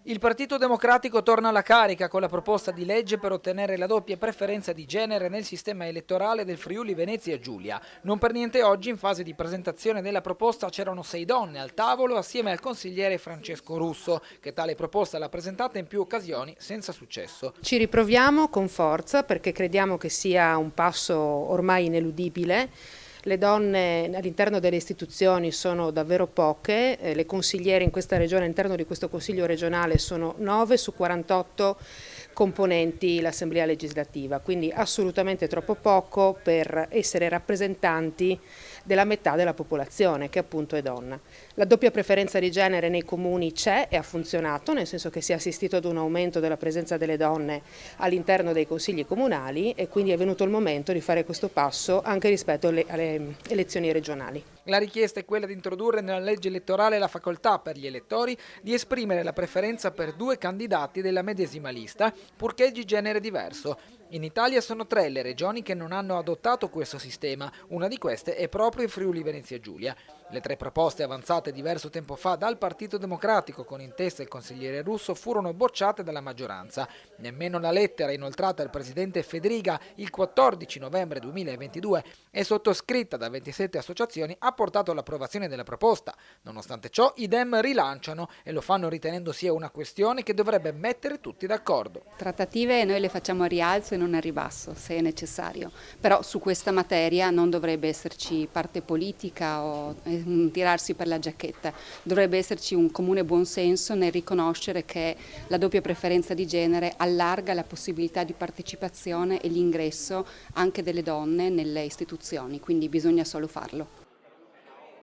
Il Partito Democratico torna alla carica con la proposta di legge per ottenere la doppia preferenza di genere nel sistema elettorale del Friuli Venezia Giulia. Non per niente oggi, in fase di presentazione della proposta, c'erano 6 donne al tavolo assieme al consigliere Francesco Russo, che tale proposta l'ha presentata in più occasioni senza successo. Ci riproviamo con forza perché crediamo che sia un passo ormai ineludibile. Le donne all'interno delle istituzioni sono davvero poche, le consigliere in questa regione, all'interno di questo Consiglio regionale, sono 9 su 48 componenti l'Assemblea legislativa, quindi assolutamente troppo poco per essere rappresentanti della metà della popolazione, che appunto è donna. La doppia preferenza di genere nei comuni c'è e ha funzionato, nel senso che si è assistito ad un aumento della presenza delle donne all'interno dei consigli comunali e quindi è venuto il momento di fare questo passo anche rispetto alle elezioni regionali. La richiesta è quella di introdurre nella legge elettorale la facoltà per gli elettori di esprimere la preferenza per 2 candidati della medesima lista, purché di genere diverso. In Italia sono 3 le regioni che non hanno adottato questo sistema, una di queste è proprio il Friuli Venezia Giulia. Le 3 proposte avanzate diverso tempo fa dal Partito Democratico con in testa il consigliere Russo furono bocciate dalla maggioranza. Nemmeno la lettera inoltrata al presidente Fedriga il 14 novembre 2022 e sottoscritta da 27 associazioni ha portato all'approvazione della proposta. Nonostante ciò, i Dem rilanciano e lo fanno ritenendo sia una questione che dovrebbe mettere tutti d'accordo. Trattative noi le facciamo a rialzo e non a ribasso, se è necessario, però su questa materia non dovrebbe esserci parte politica o tirarsi per la giacchetta, dovrebbe esserci un comune buonsenso nel riconoscere che la doppia preferenza di genere allarga la possibilità di partecipazione e l'ingresso anche delle donne nelle istituzioni, quindi bisogna solo farlo.